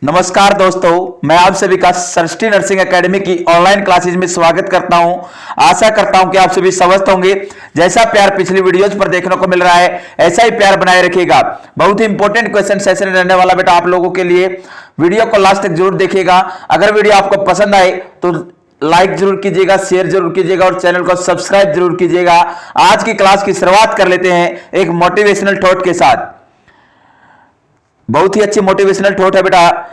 नमस्कार दोस्तों, मैं आप सभी का सृष्टि नर्सिंग एकेडमी की ऑनलाइन क्लासेज में स्वागत करता हूं। आशा करता हूं कि आप सभी स्वस्थ होंगे। जैसा प्यार पिछली वीडियोज पर देखने को मिल रहा है, ऐसा ही प्यार बनाए रखिएगा। बहुत ही इंपॉर्टेंट क्वेश्चन सेशन रहने वाला बेटा आप लोगों के लिए। वीडियो को लास्ट तक जरूर देखिएगा। अगर वीडियो आपको पसंद आए तो लाइक जरूर कीजिएगा, शेयर जरूर कीजिएगा और चैनल को सब्सक्राइब जरूर कीजिएगा। आज की क्लास की शुरुआत कर लेते हैं एक मोटिवेशनल थॉट के साथ। बहुत ही अच्छी मोटिवेशनल थॉट है बेटा।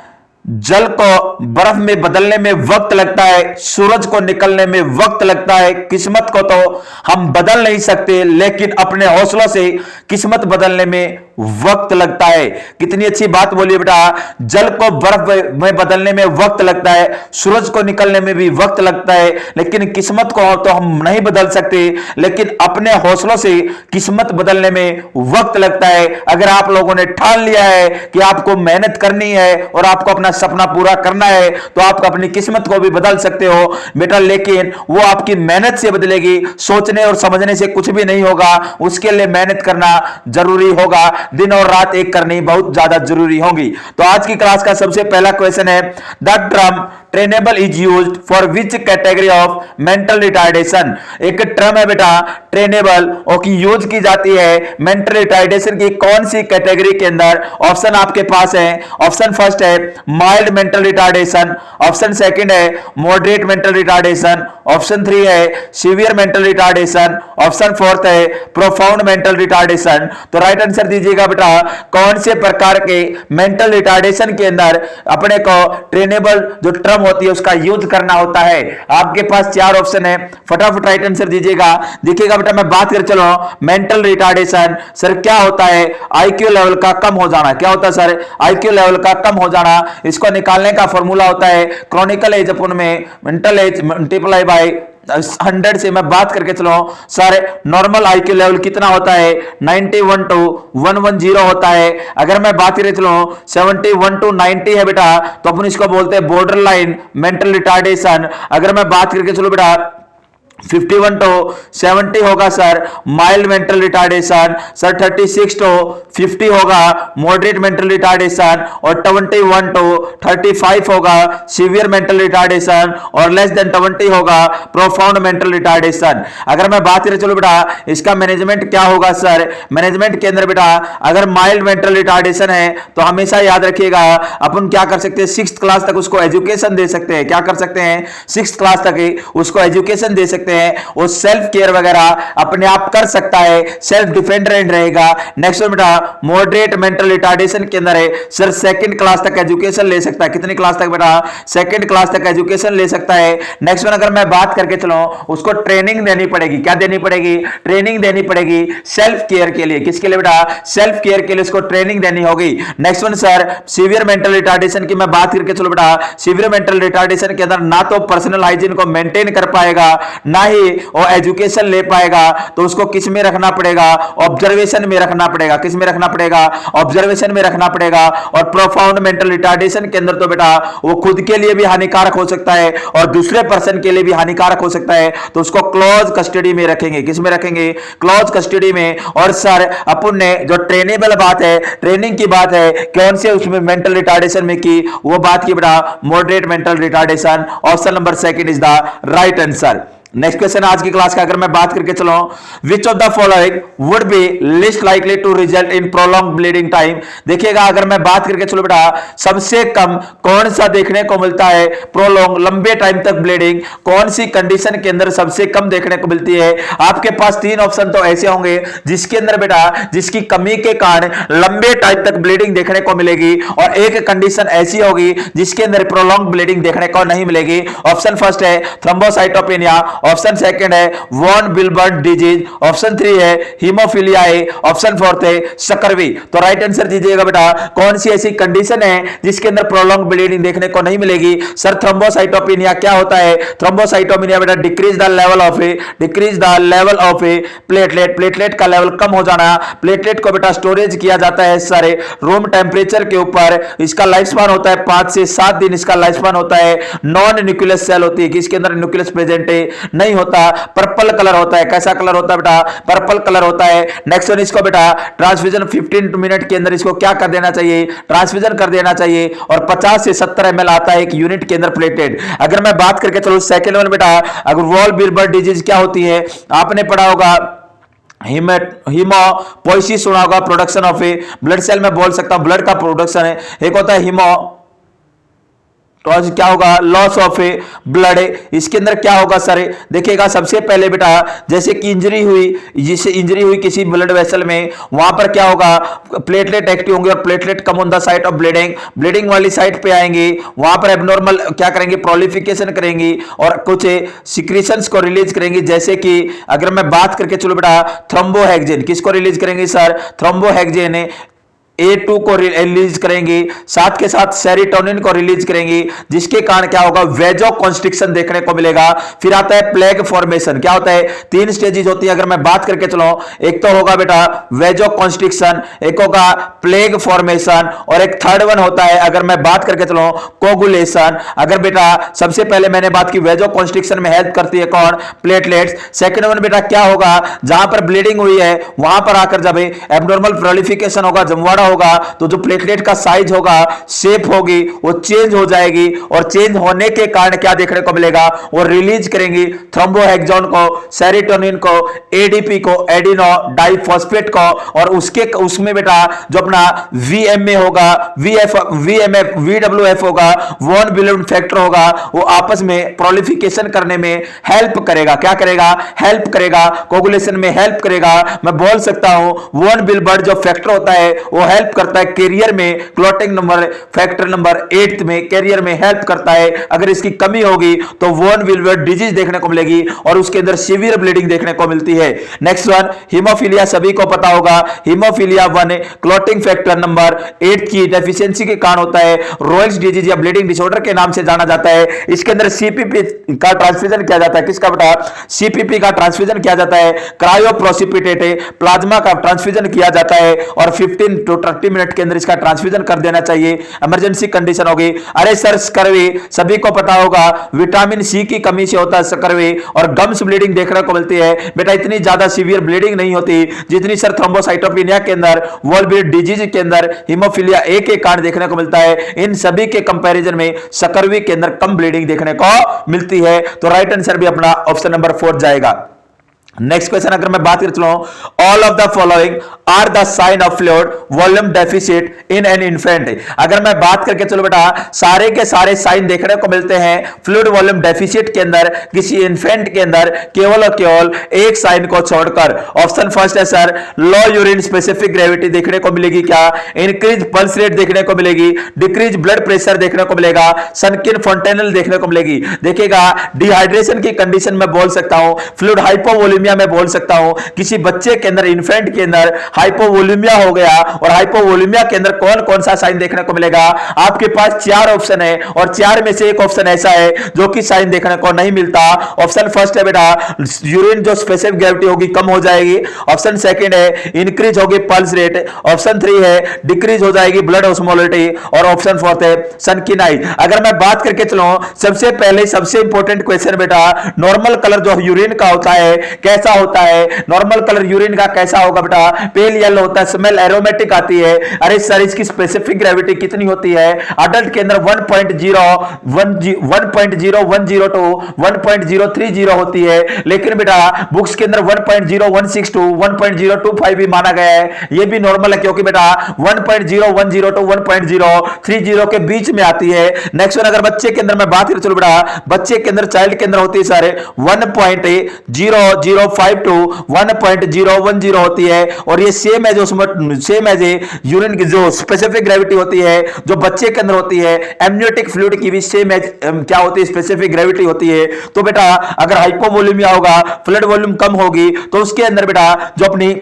जल को बर्फ में बदलने में वक्त लगता है, सूरज को निकलने में वक्त लगता है। किस्मत को तो हम बदल नहीं सकते, लेकिन अपने हौसलों से किस्मत बदलने में वक्त लगता है। कितनी अच्छी बात बोली बेटा। जल को बर्फ में बदलने में वक्त लगता है, सूरज को निकलने में भी वक्त लगता है, लेकिन किस्मत को तो हम नहीं बदल सकते, लेकिन अपने हौसलों से किस्मत बदलने में वक्त लगता है। अगर आप लोगों ने ठान लिया है कि आपको मेहनत करनी है और आपको अपना सपना पूरा करना है, तो आप अपनी किस्मत को भी बदल सकते हो बेटा, लेकिन वो आपकी मेहनत से बदलेगी। सोचने और समझने से कुछ भी नहीं होगा। उसके लिए मेहनत करना जरूरी होगा। दिन और रात एक करनी बहुत ज्यादा जरूरी होगी। तो आज की क्लास का सबसे पहला क्वेश्चन है, the term trainable is used for which category of mental retardation. एक टर्म है बेटा ट्रेनेबल, और की यूज की जाती है मेंटल रिटार्डेशन की कौन सी कैटेगरी के अंदर। ऑप्शन आपके पास है। ऑप्शन फर्स्ट है mild mental retardation, option second है moderate mental retardation, option three है severe mental retardation, option fourth है प्रोफाउंड मेंटल रिटार्डेशन। तो राइट आंसर दीजिएगा बेटा, कौन से प्रकार के मेंटल रिटार्डेशन के अंदर अपने को ट्रेनेबल जो टर्म होती है उसका यूज करना होता है। आपके पास चार ऑप्शन है, फटाफट राइट आंसर दीजिएगा। देखिएगा बेटा, मैं बात कर चलो मेंटल रिटार्डेशन सर क्या होता है। आईक्यू लेवल का कम हो जाना। क्या होता है सर? आईक्यू लेवल का कम हो जाना। इसको निकालने का फॉर्मूला होता है क्रॉनिकल एज अपन में मेंटल एज मल्टीप्लाई बाय 100 से मैं बात करके चलो सर नॉर्मल आईक्यू लेवल कितना होता है 91 टू 110 होता है। अगर मैं बात करें चलो 71 टू 90 है बेटा, तो अपन इसको बोलते हैं बॉर्डर लाइन मेंटल रिटार्डेशन। अगर मैं बात करके चलो बेटा 51 टू 70 होगा sir mild mental retardation, sir 36 to 50 होगा मॉडरेट मेंटल रिटार्डेशन, और 21 टू 35 होगा सीवियर मेंटल रिटार्डेशन, और लेस देन 20 होगा प्रोफाउंड मेंटल रिटार्डेशन। अगर मैं बात करें चलो बेटा इसका मैनेजमेंट क्या होगा सर। मैनेजमेंट के अंदर बेटा अगर माइल्ड मेंटल रिटार्डेशन है तो हमेशा याद रखिएगा अपन क्या कर सकते हैं, 6th क्लास तक उसको एजुकेशन दे सकते हैं। क्या कर सकते हैं? 6th क्लास तक ही उसको एजुकेशन दे सकते हैं। वो सेल्फ केयर वगैरह अपने आप कर सकता है, सेल्फ डिपेंडेंट रहेगा। नेक्स्ट बेटा मॉडरेट मेंटल रिटार्डेशन के अंदर है सर 2nd क्लास तक एजुकेशन ले सकता है। कितनी क्लास तक बेटा? 2nd क्लास तक एजुकेशन ले सकता है। नेक्स्ट वन अगर मैं बात करके चलो उसको ट्रेनिंग देनी पड़ेगी। क्या देनी पड़ेगी? ट्रेनिंग देनी पड़ेगी सेल्फ केयर के लिए। किसके लिए बेटा? सेल्फ केयर के लिए उसको ट्रेनिंग देनी होगी। Next one sir severe mental retardation की मैं बात करके चलो बेटा सीवियर मेंटल रिटार्डेशन के अंदर ना तो पर्सनल हाइजीन को मेंटेन कर पाएगा, ना ही वो एजुकेशन ले पाएगा। तो उसको किस में रखना पड़ेगा? ऑब्जर्वेशन में रखना पड़ेगा। किस में रखना पड़ेगा? ऑब्जर्वेशन में रखना पड़ेगा। और प्रोफाउंड मेंटल रिटार्डेशन के अंदर तो बेटा वो खुद के लिए भी हानिकारक हो सकता है और दूसरे पर्सन के लिए भी हानिकारक हो सकता है। तो उसको क्लोज कस्टडी में रखेंगे। किस में रखेंगे? क्लोज कस्टडी में। और सर अपन ने जो ट्रेनेबल बात है, ट्रेनिंग की बात है, कौन से उसमें मेंटल रिटार्डेशन में की? वो बात की बेटा moderate mental retardation. Option number 2 is the right answer. Next question आज की क्लास का अगर मैं बात करके चलो, which of the following would be least likely to result in prolong bleeding time. देखिएगा अगर मैं बात करके चलो बेटा सबसे कम कौन सा देखने को मिलता है प्रोलॉन्ग लंबे टाइम तक ब्लीडिंग, कौन सी कंडीशन के अंदर सबसे कम देखने को मिलती है। आपके पास 3 ऑप्शन तो ऐसे होंगे जिसके अंदर बेटा जिसकी कमी के कारण लंबे टाइम तक ब्लीडिंग देखने को मिलेगी, और एक कंडीशन ऐसी होगी जिसके अंदर प्रोलॉन्ग ब्लीडिंग देखने को नहीं मिलेगी। ऑप्शन फर्स्ट है थ्रोम्बोसाइटोपेनिया, ऑप्शन सेकंड है वॉन विल्बर्ट डिजीज, ऑप्शन 3 है हीमोफीलिया ए, ऑप्शन 4 है सकरवी। तो राइट आंसर दीजिएगा बेटा कौन सी ऐसी कंडीशन है जिसके अंदर प्रोलॉन्ग ब्लीडिंग देखने को नहीं मिलेगी। सर थ्रोम्बोसाइटोपेनिया क्या होता है? थ्रोम्बोसाइटोपेनिया बेटा decrease the level of A platelet, platelet का लेवल कम हो जाना। प्लेटलेट को बेटा स्टोरेज किया जाता है सारे रूम टेम्परेचर के ऊपर। इसका लाइफ स्पान होता है 5 से 7 दिन इसका लाइफ स्पान होता है। नॉन न्यूक्लियस सेल होती है कि इसके अंदर न्यूक्लियस प्रेजेंट है, नहीं होता, पर्पल कलर होता है। कैसा कलर होता है बेटा? पर्पल कलर होता है। नेक्स्ट वन, इसको बेटा ट्रांसफ्यूजन 15 मिनट के अंदर इसको क्या कर देना चाहिए? ट्रांसफ्यूजन कर देना चाहिए। और 50 से 70 ml आता है एक यूनिट के अंदर प्लेटेड। अगर मैं बात करके चलो सेकेंड वन बेटा, अगर वॉल बिल्बर्ड डिजीज क्या होती है? आपने पढ़ा होगा हीमोपोइसिस सुना होगा, production of a blood cell में बोल सकता हूं ब्लड का प्रोडक्शन है। एक होता है हीमो तो आज क्या होगा? Loss of a blood. इसके अंदर क्या होगा सर? देखिएगा सबसे पहले बेटा जैसे कि इंजरी हुई, जिससे इंजरी हुई किसी ब्लड वेसल में, वहां पर क्या होगा? प्लेटलेट एक्टिव होंगे और platelet come on the site of bleeding, bleeding वाली साइट पे आएंगे। वहां पर एबनॉर्मल क्या करेंगे? प्रोलिफिकेशन करेंगी और कुछ सिक्रीशंस को रिलीज करेंगी। जैसे कि अगर मैं बात करके चलो बेटा थ्रोम्बोहेक्सिन, किसको रिलीज करेंगे सर? थ्रोम्बोहेक्सिन A2 को रिलीज करेंगे, साथ के साथ सेरोटोनिन को रिलीज करेंगे, जिसके कारण क्या होगा? वेजो कॉन्स्ट्रिक्शन देखने को मिलेगा। फिर आता है प्लेग फॉर्मेशन। क्या होता है? 3 स्टेजेस होती है। अगर मैं बात करके चलो, एक तो होगा बेटा वेजो कॉन्स्ट्रिक्शन, एक होगा प्लेग फॉर्मेशन और एक थर्ड वन होता है अगर मैं बात करके चलो कोगुलेशन। अगर बेटा सबसे पहले मैंने बात की वेजो कॉन्स्ट्रिक्शन में हेल्प करती है कौन? प्लेटलेट्स। सेकंड वन बेटा क्या होगा? जहां पर ब्लीडिंग हुई है वहां पर आकर जब एब्नॉर्मल प्रोलिफिकेशन होगा, जमवाड़ा होगा, तो जो प्लेटलेट का साइज होगा, शेप होगी, वो चेंज हो जाएगी और चेंज होने के कारण क्या देखने को मिलेगा? वो रिलीज करेंगी थ्रोम्बोहेक्सोन को, सेरोटोनिन को, एडीपी को, एडिनो डाइफॉस्फेट को, और उसमें बेटा जो अपना वीएमए होगा, वीएमएफ, वीडब्ल्यूएफ होगा, वॉन बिलोन फैक्टर होगा, वो आपस में प्रोलिफिकेशन करने में हेल्प करेगा। क्या करेगा? हेल्प करेगा, कोगुलेशन में हेल्प करेगा। मैं बोल सकता हूं वॉन बिलबर्ड जो फैक्टर होता है वो हेल्प करता है कैरियर में, क्लॉटिंग नंबर फैक्टर नंबर 8 में कैरियर में हेल्प करता है। अगर इसकी कमी होगी तो वॉन बिलबर्ड डिजीज देखने को मिलेगी और उसके अंदर सीवियर ब्लीडिंग देखने को मिलती है। नेक्स्ट वन हीमोफीलिया, सभी को पता होगा हीमोफीलिया 1 क्लॉटिंग फैक्टर नंबर 8 की डेफिशिएंसी के कारण होता है। रॉयल्स डिजीज या ब्लीडिंग डिसऑर्डर के नाम से जाना जाता है। इसके अंदर सीपीपी का ट्रांसफ्यूजन किया जाता है। किसका बेटा? सीपीपी का ट्रांसफ्यूजन किया जाता है। क्रायोप्रोसिपिटेट प्लाज्मा का ट्रांसफ्यूजन किया जाता है और 15 to 30 मिनट के अंदर इसका ट्रांसफ्यूजन कर देना चाहिए। इमरजेंसी कंडीशन होगी। अरे सर स्कर्वी, सभी को पता होगा विटामिन सी की कमी से होता है स्कर्वी और गम्स ब्लीडिंग देखने को मिलती है। बेटा इतनी ज्यादा सीवियर ब्लीडिंग नहीं होती जितनी सर थ्रोम्बोसाइटोपेनिया के अंदर, वॉल्बियर डिजीज के अंदर, हीमोफीलिया ए के कारण देखने को मिलता है। इन सभी के कंपैरिजन में स्कर्वी के अंदर कम ब्लीडिंग देखने को मिलती है। तो राइट आंसर भी अपना ऑप्शन नंबर 4 जाएगा। नेक्स्ट क्वेश्चन अगर मैं बात कर चलूं, all of the following are the sign of fluid volume deficit in an infant. अगर मैं बात करके चलो बेटा सारे के सारे साइन देखने को मिलते हैं फ्लूइड वॉल्यूम डेफिसिट के अंदर किसी इन्फेंट के अंदर, केवल और केवल एक साइन को छोड़कर। ऑप्शन फर्स्ट है सर लो यूरिन स्पेसिफिक ग्रेविटी देखने को मिलेगी। क्या? इंक्रीज पल्स रेट देखने को मिलेगी, डिक्रीज ब्लड प्रेशर देखने को मिलेगा, सनकिन फोंटेनल देखने को मिलेगी। देखिएगा डिहाइड्रेशन की कंडीशन में बोल सकता हूं, फ्लूइड हाइपोवोलेमिया में बोल सकता हूं, किसी बच्चे के अंदर इन्फेंट के अंदर हाइपोवोलेमिया हो गया और हाइपोवोलेमिया के अंदर कौन कौन सा साइन देखने को मिलेगा? आपके पास 4 ऑप्शन है और 4 में से एक ऑप्शन ऐसा है जो कि साइन देखने को नहीं मिलता। ऑप्शन फर्स्ट है बेटा यूरिन जो स्पेसिफिक ग्रेविटी होगी कम हो जाएगी। ऑप्शन सेकंड है इंक्रीज होगी पल्स रेट। ऑप्शन 3 है डिक्रीज हो जाएगी ब्लड ऑस्मोलिटी और ऑप्शन 4 है सनकिनाई। अगर मैं बात करके चलूं सबसे पहले सबसे इंपॉर्टेंट क्वेश्चन बेटा नॉर्मल कलर जो यूरिन का होता है कैसा होता है? नॉर्मल कलर यूरिन का कैसा होगा बेटा? पेल येलो होता है, स्मेल एरोमेटिक आती है। अरे सर इसकी स्पेसिफिक ग्रेविटी कितनी होती है? अडल्ट के अंदर 1.010 टू 1.030 होती है, लेकिन बेटा बुक्स के अंदर 1.016 टू 1.025 भी माना गया है। ये भी नॉर्मल है क्योंकि बेटा 1.010 टू 1.030 के बीच में आती है। नेक्स्ट वन अगर बच्चे के अंदर मैं बात करूं, चलो बेटा बच्चे के अंदर चाइल्ड के अंदर होती है सारे 1.005 टू 1.010 होती है और ये सेम है जो सेम है यूरिन की जो स्पेसिफिक ग्रेविटी होती है जो बच्चे के अंदर होती है। एमनियोटिक फ्लूइड की भी सेम है क्या होती है? स्पेसिफिक ग्रेविटी होती है। तो बेटा अगर हाइपोवोलेमिया होगा, फ्लूइड वॉल्यूम कम होगी, तो उसके अंदर बेटा जो अपनी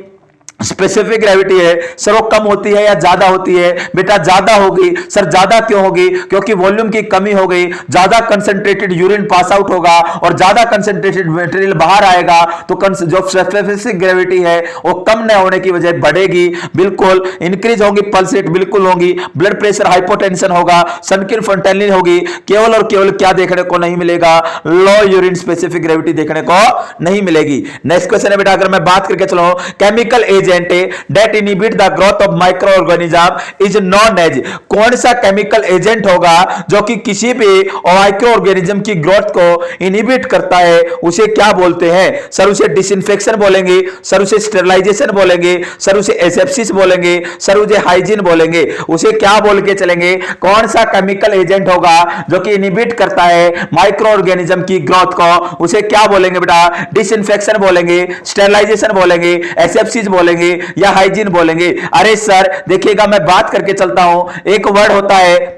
स्पेसिफिक ग्रेविटी है सर वो कम होती है या ज्यादा होती है? बेटा ज्यादा होगी। सर ज्यादा क्यों होगी? क्योंकि वॉल्यूम की कमी हो गई, ज्यादा कंसंट्रेटेड यूरिन पास आउट होगा और ज्यादा कंसंट्रेटेड मटेरियल बाहर आएगा, तो जो स्पेसिफिक ग्रेविटी है वो कम न होने की वजह बढ़ेगी। बिल्कुल इंक्रीज होगी, पल्स रेट बिल्कुल होगी, ब्लड प्रेशर हाइपोटेंशन होगा, सनकिन होगी। केवल और केवल क्या देखने को नहीं मिलेगा? लो यूरिन स्पेसिफिक ग्रेविटी देखने को नहीं मिलेगी। नेक्स्ट क्वेश्चन है बेटा, अगर मैं बात करके चलो, chemical agent that inhibit the growth of microorganism is known as, कौन सा केमिकल एजेंट होगा जो कि किसी भी माइक्रो ऑर्गेनिज्म की ग्रोथ को इनहिबिट करता है, उसे क्या बोलते हैं? सर उसे डिसइंफेक्शन बोलेंगे, सर उसे स्टेरिलाइजेशन बोलेंगे, सर उसे एसेप्सिस बोलेंगे, सर उसे हाइजीन बोलेंगे। उसे क्या बोल के चलेंगे? कौन सा केमिकल एजेंट होगा जो कि इनहिबिट करता है माइक्रो ऑर्गेनिज्म की ग्रोथ को, उसे क्या बोलेंगे बेटा? डिसइंफेक्शन बोलेंगे, स्टेरिलाइजेशन बोलेंगे, एसेप्सिस बोलेंगे या हाइजीन बोलेंगे। अरे सर देखिएगा, मैं बात करके चलता हूं। एक वर्ड होता है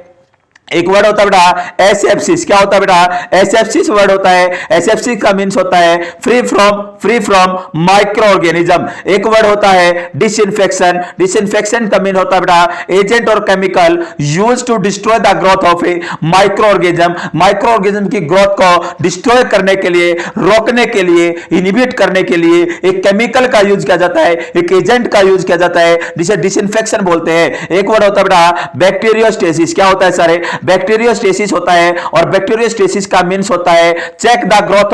बेटा एसेप्सिस। क्या होता है बेटा? एसेप्सिस वर्ड होता है। एसेप्सिस का मींस होता है फ्री फ्रॉम माइक्रो ऑर्गेनिज्म। एक वर्ड होता है डिसइंफेक्शन। डिसइंफेक्शन का मीन होता है बेटा एजेंट और chemical used to destroy the growth of a micro organism. Micro organism की ग्रोथ को डिस्ट्रॉय करने के लिए, रोकने के लिए, इनहिबिट करने के लिए एक केमिकल का यूज किया जाता है, एक एजेंट का यूज किया जाता है, जिसे डिसइंफेक्शन बोलते हैं। एक वर्ड होता है बेटा बैक्टीरियोस्टेसिस। क्या होता है सारे? बैक्टीरियोस्टेसिस होता है, और बैक्टीरियोस्टेसिस का मींस होता है check the growth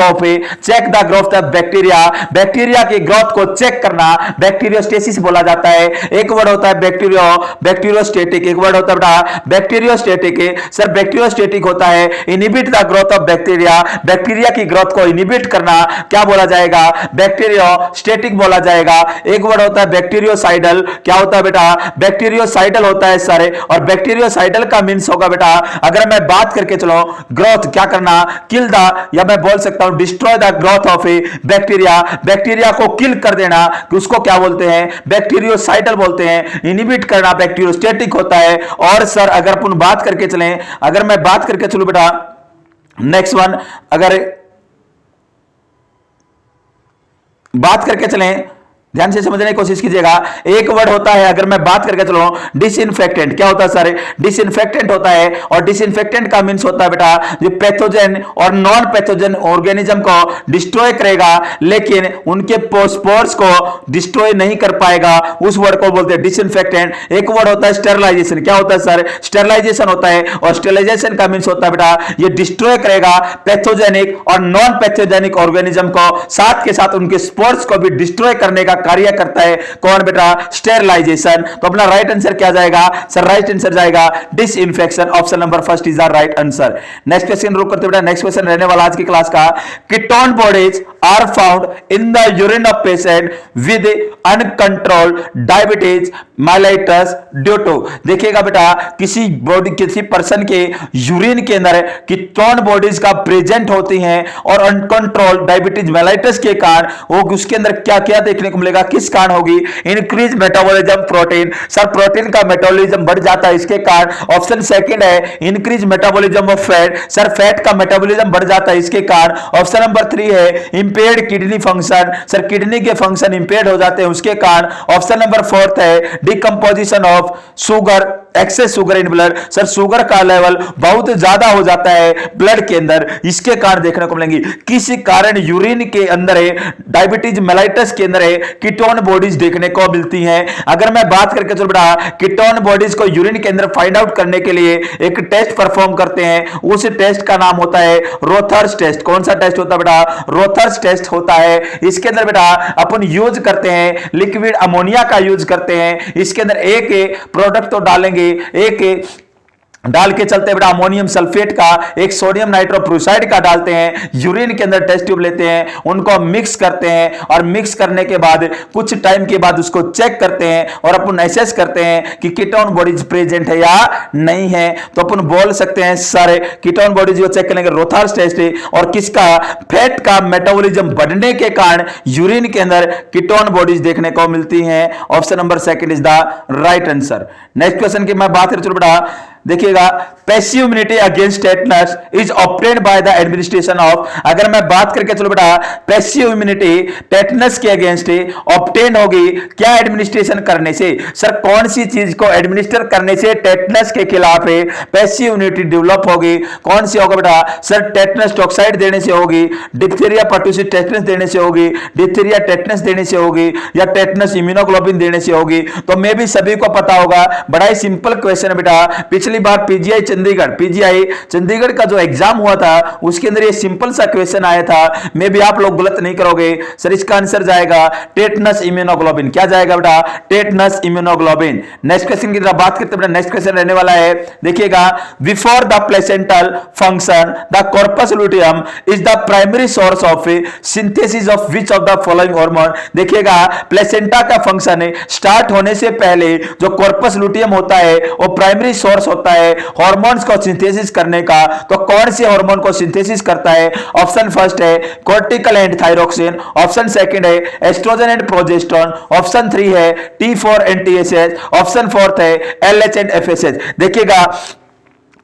of bacteria. Bacteria की ग्रोथ को चेक करना बैक्टीरियोस्टेसिस बोला जाता है। एक वर्ड होता है बैक्टीरियोस्टेटिक। एक वर्ड होता है बेटा बैक्टीरियोस्टेटिक। सर बैक्टीरियोस्टेटिक होता है inhibit the growth of bacteria. Bacteria की ग्रोथ को इनहिबिट करना क्या बोला जाएगा? बैक्टीरियोस्टेटिक बोला जाएगा। एक वर्ड होता है बैक्टीरियोसाइडल। क्या होता है बेटा? बैक्टीरियोसाइडल होता है सारे, और बैक्टीरियोसाइडल का मींस होगा बेटा, अगर मैं बात करके चलो, ग्रोथ क्या करना? किल द, या मैं बोल सकता हूं destroy the growth of A bacteria. Bacteria को किल कर देना, उसको क्या बोलते हैं? बैक्टीरियोसाइडल बोलते हैं। इनहिबिट करना बैक्टीरियोस्टेटिक होता है। और सर अगर अपन बात करके चलें, अगर मैं बात करके चलूं बेटा नेक्स्ट वन, अगर बात करके चलें, ध्यान से समझने की कोशिश कीजिएगा। एक वर्ड होता है, अगर मैं बात करके चलो, डिसइंफेक्टेंट। क्या होता है सर? डिसइंफेक्टेंट होता है, और डिसइंफेक्टेंट का मींस होता है बेटा जो पैथोजन और नॉन पैथोजन ऑर्गेनिज्म को डिस्ट्रॉय करेगा, लेकिन उनके स्पोर्स को डिस्ट्रॉय नहीं कर पाएगा, उस वर्ड को बोलते हैं डिसइंफेक्टेंट। एक वर्ड होता है स्टेरिलाइजेशन। क्या होता है सर? स्टेरिलाइजेशन होता है, और स्टेरिलाइजेशन का मींस होता है बेटा ये डिस्ट्रॉय करेगा पैथोजेनिक और नॉन पैथोजेनिक ऑर्गेनिज्म को, साथ के साथ उनके स्पोर्स को भी डिस्ट्रॉय करने का कार्य करता है। कौन बेटा? स्टेरिलाइजेशन। तो अपना राइट आंसर क्या जाएगा सर? राइट आंसर जाएगा disinfection. Option number first is the right answer. Next question रुक करते बेटा, नेक्स्ट क्वेश्चन रहने वाला आज की क्लास का, ketone bodies are found in the urine of patient with uncontrolled diabetes mellitus due to. देखिएगा बेटा, किसी पर्सन के यूरिन के अंदर कीटोन बॉडीज का प्रेजेंट होती हैं, और अनकंट्रोल्ड डायबिटीज मेलाइटस के कारण वो उसके अंदर क्या क्या देखने को मिलेगा? किस कारण होगी? Increase metabolism protein. Sir protein का मेटाबॉलिज्म बढ़ जाता है, इसके कारण। ऑप्शन सेकंड है increase metabolism of fat. Sir fat का मेटाबॉलिज्म बढ़ जाता है, इसके कारण। ऑप्शन नंबर 3 है impaired kidney function. Sir kidney के फंक्शन इंपेयर्ड हो जाते हैं, उसके कारण। ऑप्शन नंबर 4 है decomposition of sugar, excess sugar in blood. Sir sugar का लेवल बहुत ज्यादा हो जाता है ब्लड के अंदर, इसके कारण देखने को मिलेंगे। किस कारण यूरिन के अंदर है, डायबिटीज मेलाइटस के अंदर है, कीटोन बॉडीज देखने को मिलती हैं। अगर मैं बात करके चलो बेटा, कीटोन बॉडीज को यूरिन के अंदर फाइंड आउट करने के लिए एक टेस्ट परफॉर्म करते हैं, उस टेस्ट का नाम होता है रोथर्स टेस्ट। कौन सा टेस्ट होता है बेटा? रोथर्स टेस्ट होता है। इसके अंदर बेटा अपन यूज करते हैं लिक्विड अमोनिया का यूज करते हैं। इसके अंदर एक प्रोडक्ट तो डालेंगे, एक डाल के चलते बेटा अमोनियम सल्फेट का, एक सोडियम नाइट्रोप्रोसाइड का डालते हैं, यूरिन के अंदर टेस्ट ट्यूब लेते हैं, उनको मिक्स करते हैं, और मिक्स करने के बाद कुछ टाइम के बाद उसको चेक करते हैं, और अपन एसेस करते हैं कि कीटोन बॉडीज प्रेजेंट है या नहीं है। तो अपन बोल सकते हैं सर कीटोन बॉडीज को चेक करेंगे रोथर्स टेस्ट है, और किसका? फैट का मेटाबॉलिज्म बढ़ने के कारण यूरिन के अंदर कीटोन बॉडीज देखने को मिलती हैं। Option number second is the right answer. Next question की मैं बात करूं बेटा, देखिएगा passive immunity against tetanus is obtained by the administration of, अगर मैं बात करके चलो बेटा पैसिव इम्यूनिटी टेटनस के अगेंस्ट ऑब्टेन होगी क्या एडमिनिस्ट्रेशन करने से, सर कौन सी चीज को एडमिनिस्टर करने से टेटनस के खिलाफ पैसिव इम्यूनिटी डेवलप होगी, कौन सी होगा बेटा, सर टेटनस टॉक्साइड देने से होगी, डिप्थीरिया पर्टुसिस टेटनस देने से होगी, डिप्थीरिया टेटनस देने से होगी, या टेटनस इम्यूनोग्लोबिन देने से होगी। तो मे भी सभी को पता होगा, बड़ा ही सिंपल क्वेश्चन है बेटा, पिछली बार पीजीआई चंडीगढ़ का जो एग्जाम हुआ था उसके अंदर ये सिंपल सा क्वेश्चन आया था, मे भी आप लोग गलत नहीं करोगे। सर इसका आंसर जाएगा टेटनस इम्यूनोग्लोबिन, क्या जाएगा बेटा, टेटनस इम्यूनोग्लोबिन। नेक्स्ट क्वेश्चन की तरफ बात करते हैं, नेक्स्ट क्वेश्चन रहने वाला है, देखिएगा before the placental function the corpus luteum is the primary source of synthesis of which of the following hormone, देखिएगा प्लेसेंटा का फंक्शन स्टार्ट होने से पहले जो कॉर्पस लुटियम होता है वो प्राइमरी सोर्स होता है हार्मोन्स को सिंथेसिस करने का, तो कौन से हार्मोन को सिंथेसिस करता है, ऑप्शन फर्स्ट है cortical and thyroxine, option second है एस्ट्रोजन एंड प्रोजेस्टेरोन, ऑप्शन 3 है T4 एंड TSH, ऑप्शन 4 है LH एंड FSH। देखिएगा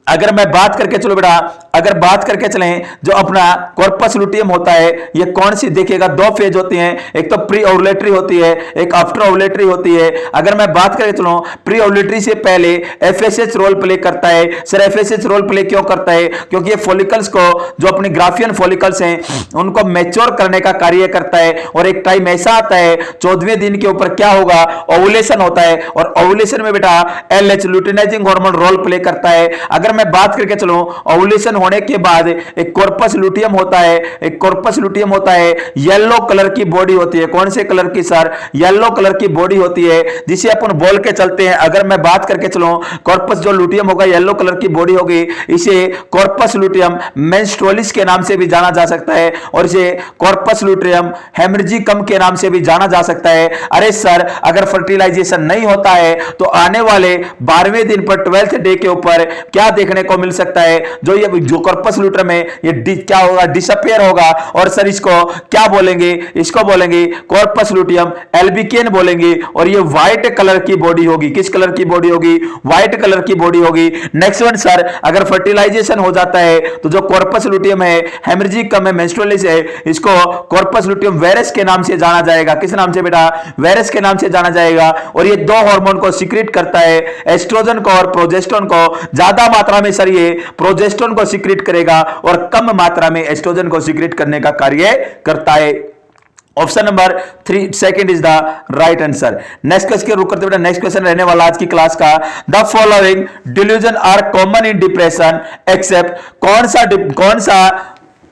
अगर मैं बात करके चलो बेटा, अगर बात करके चलें जो अपना कॉर्पस लुटियम होता है ये कौन सी, देखिएगा दो फेज होती हैं, एक तो प्री ओवुलेटरी होती है, एक आफ्टर ओवुलेटरी होती है। अगर मैं बात करके चलूं प्री ओवुलेटरी से पहले FSH रोल प्ले करता है। सर FSH रोल प्ले क्यों करता है, क्योंकि ये फॉलिकल्स को जो अपनी ग्राफियन फॉलिकल्स हैं उनको मैच्योर करने का कार्य करता है, और एक टाइम ऐसा आता है 14वें दिन के ऊपर क्या होगा, ओवुलेशन होता है, और ओवुलेशन में बेटा LH luteinising hormone role play करता है। अगर मैं बात करके चलूं ओवुलेशन होने के बाद एक कॉर्पस लुटियम होता है, एक कॉर्पस लुटियम होता है, येलो कलर की बॉडी होती है, कौन से कलर की सर, येलो कलर की बॉडी होती है जिसे अपन बोल के चलते हैं। अगर मैं बात करके चलूं कॉर्पस जो लुटियम होगा येलो कलर की बॉडी होगी, इसे कॉर्पस लुटियम मेंस्ट्रुअलिस के नाम से भी जाना जा सकता है, और इसे कॉर्पस लुटियम हेमरेजिकम के नाम से भी जाना जा सकता है। अरे सर अगर फर्टिलाइजेशन नहीं होता है तो आने वाले 12वें दिन पर 12th डे के ऊपर क्या देखने को मिल सकता है, जो कॉर्पस लुटियम है ये क्या होगा, डिसअपियर होगा, और सर इसको क्या बोलेंगे, इसको बोलेंगे कॉर्पस लुटियम एल्बिकेन बोलेंगे, और ये व्हाइट कलर की बॉडी होगी, किस कलर की बॉडी होगी, व्हाइट कलर की बॉडी होगी। नेक्स्ट वन सर अगर फर्टिलाइजेशन हो जाता है तो जो कॉर्पस लुटियम है हेमरेजिकम है मेंस्ट्रुअलिस है, इसको कॉर्पस लुटियम वेरस के नाम से जाना जाएगा, किस नाम से बेटा, वेरस के नाम से जाना जाएगा। और ये दो हार्मोन को सीक्रेट करता है, एस्ट्रोजन को और प्रोजेस्टेरोन को। ज्यादा मात्रा में सर ये प्रोजेस्टेरोन को सीक्रेट करेगा और कम मात्रा में एस्ट्रोजन को सीक्रेट करने का कार्य करता है। Option number 3 second is the right answer. Next question के रुक करते बेटा, नेक्स्ट क्वेश्चन रहने वाला आज की क्लास का, the following delusion are common in depression except, कौन सा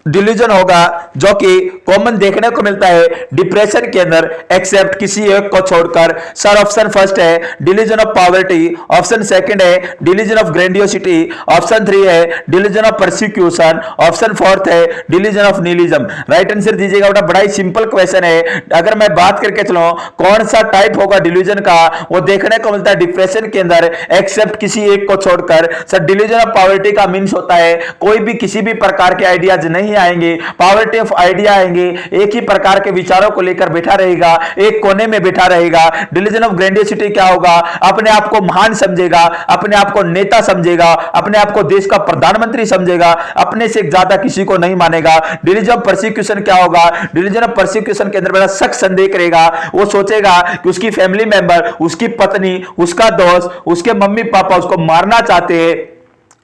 डिल्यूजन होगा जो कि कॉमन देखने को मिलता है डिप्रेशन के अंदर एक्सेप्ट किसी एक को छोड़कर। सर ऑप्शन फर्स्ट है delusion of poverty, option second है डिल्यूजन ऑफ ग्रैंडियोसिटी, ऑप्शन 3 है डिल्यूजन ऑफ परसिक्यूशन, ऑप्शन 4 है delusion of nihilism. Right answer दीजिएगा बेटा, बड़ा ही सिंपल क्वेश्चन है। अगर मैं बात करके चलूं कौन सा टाइप होगा डिल्यूजन का, वो देखने को मिलता है डिप्रेशन के अंदर एक्सेप्ट किसी एक को छोड़कर। सर डिल्यूजन ऑफ पॉवर्टी का मीन्स होता है कोई भी किसी भी प्रकार के आइडियाज नहीं आएंगे, पॉवर्टी ऑफ आइडिया आएंगे, एक ही प्रकार के विचारों को लेकर बैठा रहेगा, एक कोने में बैठा रहेगा। डिल्यूजन ऑफ ग्रैंडियोसिटी क्या होगा, अपने आप को महान समझेगा, अपने आप को नेता समझेगा, अपने आप को देश का प्रधानमंत्री समझेगा, अपने से ज्यादा किसी को नहीं मानेगा। डिल्यूजन ऑफ परसिक्यूशन क्या होगा, डिल्यूजन ऑफ परसिक्यूशन के अंदर बड़ा शक संदेह करेगा, वो सोचेगा कि उसकी फैमिली मेंबर, उसकी पत्नी, उसका दोस्त, उसके मम्मी पापा उसको मारना चाहते हैं।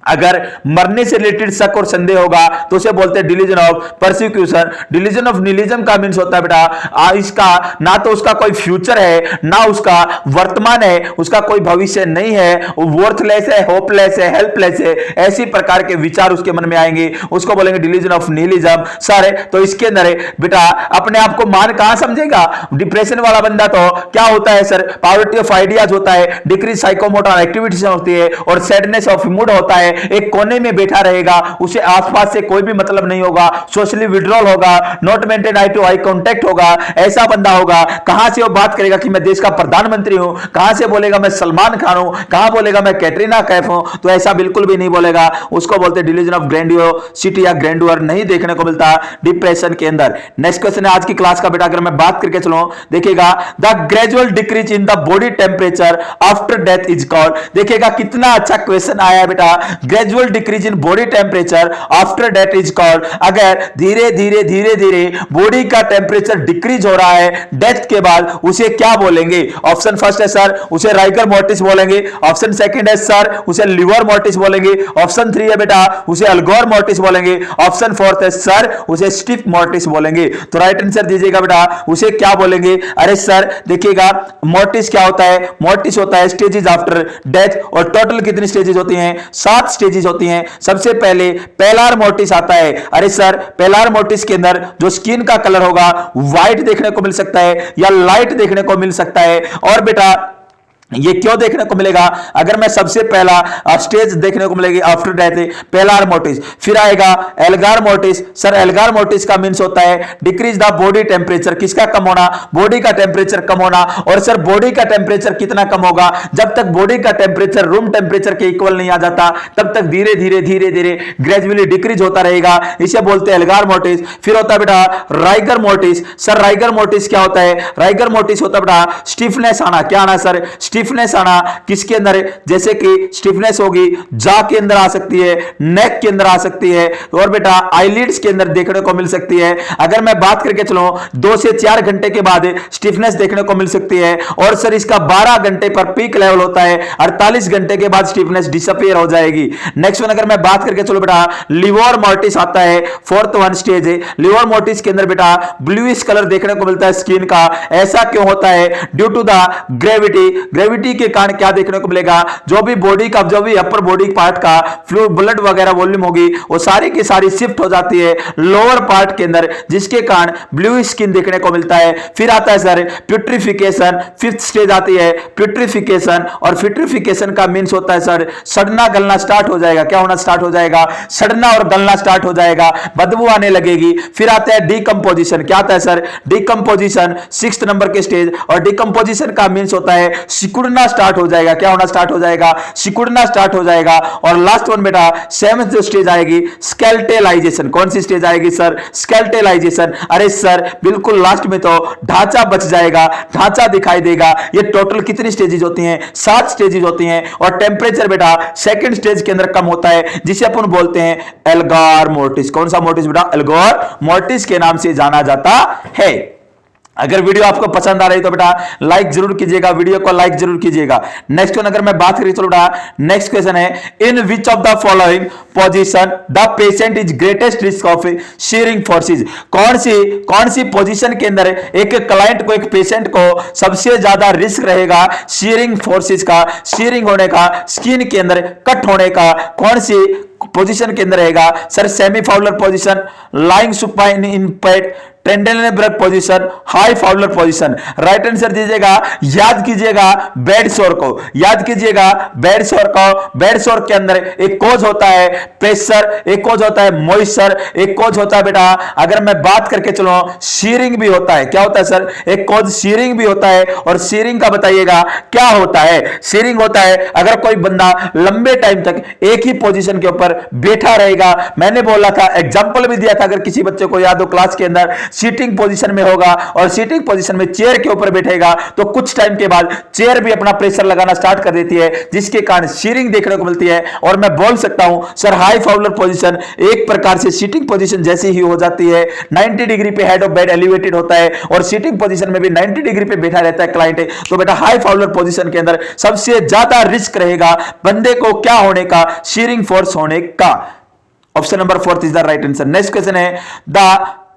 अगर मरने से रिलेटेड शक और संदेह होगा तो उसे बोलते हैं delusion of persecution. Delusion of nihilism का मींस होता है बेटा इसका ना तो उसका कोई फ्यूचर है, ना उसका वर्तमान है, उसका कोई भविष्य नहीं है, वो वर्थलेस है, होपलेस है, हेल्पलेस है, ऐसी प्रकार के विचार उसके मन में आएंगे, उसको बोलेंगे डिल्यूजन ऑफ निहिलिज्म। सर तो इसके अंदर बेटा अपने आप को मान कहां समझेगा, डिप्रेशन वाला बंदा तो क्या होता है सर, पॉवर्टी ऑफ आइडियाज होता है, डिक्रीज साइकोमोटर एक्टिविटीज होती है, और सैडनेस ऑफ मूड होता है, एक कोने में बैठा रहेगा, उसे आसपास से कोई भी मतलब नहीं होगा, सोशली विड्रॉल होगा, not maintain eye to eye contact होगा, ऐसा बंदा होगा। कहां से वो बात करेगा कि मैं देश का प्रधानमंत्री हूं, कहां से बोलेगा मैं सलमान खान हूं, कहां बोलेगा मैं कैटरीना कैफ हूं, तो ऐसा बिल्कुल भी नहीं बोलेगा। उसको बोलते डिल्यूजन ऑफ ग्रैंडियोसिटी या ग्रैंडुअर, नहीं देखने को मिलता डिप्रेशन के अंदर। नेक्स्ट क्वेश्चन है आज की क्लास का बेटा, अगर मैं बात करके चलूं, देखिएगा the gradual decrease in the body temperature after death is called. देखिएगा कितना अच्छा क्वेश्चन आया है बेटा, gradual decrease in body temperature after death is called. अगर धीरे धीरे धीरे धीरे बॉडी का टेम्परेचर डिक्रीज हो रहा है डेथ के बाद, उसे क्या बोलेंगे? ऑप्शन फर्स्ट है सर, उसे राइगर मोर्टिस बोलेंगे। ऑप्शन सेकंड है सर, उसे लिवर मोर्टिस बोलेंगे। ऑप्शन थ्री है बेटा, उसे अल्गोर मोर्टिस बोलेंगे। ऑप्शन फोर्थ है सर, उसे स्टिफ मोर्टिस बोलेंगे। तो राइट आंसर दीजिएगा बेटा, उसे क्या बोलेंगे? अरे सर देखिएगा, मोर्टिस क्या होता है? मोर्टिस होता है स्टेजेस आफ्टर डेथ। और टोटल कितनी स्टेजेस होती हैं? 7 स्टेजेस होती हैं। सबसे पहले पेलार मोर्टिस आता है। अरे सर, पेलार मोर्टिस के अंदर जो स्किन का कलर होगा व्हाइट देखने को मिल सकता है या लाइट देखने को मिल सकता है। और बेटा ये क्यों देखने को मिलेगा? अगर मैं सबसे पहला स्टेज देखने को मिलेगी आफ्टर डेथ पेलार मोर्टिस, फिर आएगा Elgar mortis. Sir Elgar mortis का मींस होता है डिक्रीज द बॉडी टेम्परेचर, किसका कम होना? बॉडी का टेम्परेचर कम होना। और सर बॉडी का टेम्परेचर कितना कम होगा? जब तक बॉडी का टेम्परेचर रूम टेम्परेचर के इक्वल नहीं आ जाता, तब तक धीरे धीरे धीरे धीरे ग्रेजुअली डिक्रीज होता रहेगा, इसे बोलते हैं एल्गार मोर्टिस। फिर होता है बेटा rigor mortis. Sir rigor mortis क्या होता है? राइगर मोर्टिस होता है बेटा स्टिफनेस आना। क्या आना सर? स्टिफनेस आना। किसके अंदर? जैसे कि स्टिफनेस होगी जा के अंदर आ सकती है, नेक के अंदर आ सकती है, और बेटा आईलिड्स के अंदर देखने को मिल सकती है। अगर मैं बात करके चलूं 2 से 4 घंटे के बाद स्टिफनेस देखने को मिल सकती है। और सर इसका 12 घंटे पर पीक लेवल होता है, 48 घंटे के बाद स्टिफनेस डिसअपीयर हो जाएगी। नेक्स्ट वन अगर मैं बात करके चलो बेटा, लिवर मोर्टिस आता है, फोर्थ वन स्टेज है। लिवर मोर्टिस के अंदर बेटा ब्लूइश कलर देखने को मिलता है स्किन का। ऐसा क्यों होता है? ड्यू टू द ग्रेविटी के कारण क्या देखने को मिलेगा? जो भी बॉडी का, जो भी अपर बॉडी पार्ट का फ्लूइड ब्लड वगैरह वॉल्यूम होगी, वो सारी की सारी शिफ्ट हो जाती है लोअर पार्ट के अंदर, जिसके कारण ब्लू स्किन देखने को मिलता है। फिर आता है सर प्यूट्रिफिकेशन, फिफ्थ स्टेज आती है प्यूट्रिफिकेशन। और प्यूट्रिफिकेशन का मींस होता है सर सड़ना गलना स्टार्ट हो जाएगा। क्या होना स्टार्ट हो जाएगा? सड़ना और गलना स्टार्ट हो जाएगा, बदबू आने लगेगी। फिर आता है डीकंपोजिशन। क्या आता है सर? डीकंपोजिशन 6th नंबर के स्टेज। और डीकंपोजिशन का मींस होता है सिकुड़ना स्टार्ट हो जाएगा। क्या होना स्टार्ट हो जाएगा? सिकुड़ना स्टार्ट हो जाएगा। और लास्ट वन बेटा 7th जो स्टेज आएगी स्केल्टेलाइजेशन। कौन सी स्टेज आएगी सर? स्केल्टेलाइजेशन। अरे सर बिल्कुल लास्ट में तो ढांचा बच जाएगा, ढांचा दिखाई देगा। ये टोटल कितनी स्टेजेस होती हैं? 7 स्टेजेस होती हैं। और टेम्परेचर बेटा सेकंड स्टेज के अंदर कम होता है, जिसे अपन बोलते हैं एल्गार मोर्टिस। कौन सा मोर्टिस बेटा? एल्गार मोर्टिस के नाम से जाना जाता है। अगर वीडियो आपको पसंद आ रही तो बेटा लाइक जरूर कीजिएगा, वीडियो को लाइक जरूर कीजिएगा। नेक्स्ट वन अगर मैं बात करी तो बेटा नेक्स्ट क्वेश्चन है, in which of the following position the patient is greatest risk of shearing forces. कौन सी पोजीशन के अंदर एक क्लाइंट को, एक पेशेंट को सबसे ज्यादा रिस्क रहेगा शीयरिंग फोर्सेस का, शीयरिंग होने का, स्किन के अंदर कट होने का? कौन सी पोजीशन के अंदर रहेगा sir? Semi fowler position, lying supine in bed, Trendelenburg position, high fowler position. Right answer दीजिएगा, याद कीजिएगा बेड सोर को, याद कीजिएगा बेड सोर को। बेड सोर के अंदर एक कोज होता है प्रेशर, एक कोज होता है मॉइस्चर, एक कोज होता है बेटा अगर मैं बात करके चलो शीयरिंग भी होता है। क्या होता है सर? एक कोज शीयरिंग भी होता है। और शीयरिंग का बताइएगा क्या होता है? शीयरिंग होता है अगर कोई बंदा लंबे टाइम तक एक ही पोजीशन के ऊपर बैठा रहेगा। मैंने बोला था, एग्जांपल भी दिया था, अगर किसी बच्चे को याद हो क्लास के अंदर, सीटिंग पोजीशन में होगा और सीटिंग पोजीशन में चेयर के ऊपर बैठेगा तो कुछ टाइम के बाद चेयर भी अपना प्रेशर लगाना स्टार्ट कर देती है, जिसके कारण शीयरिंग देखने को मिलती है। और मैं बोल सकता हूं सर हाई फाउलर पोजीशन एक प्रकार से सीटिंग पोजीशन जैसी ही हो जाती है। 90 डिग्री पे हेड ऑफ बेड एलिवेटेड होता है और सीटिंग पोजीशन में भी 90 डिग्री पे बैठा रहता है क्लाइंट। तो बेटा हाई फाउलर पोजीशन के अंदर सबसे ज्यादा रिस्क रहेगा बंदे को क्या होने का? शीयरिंग फोर्स होने का। Option number 4 is the right answer. Next question है, the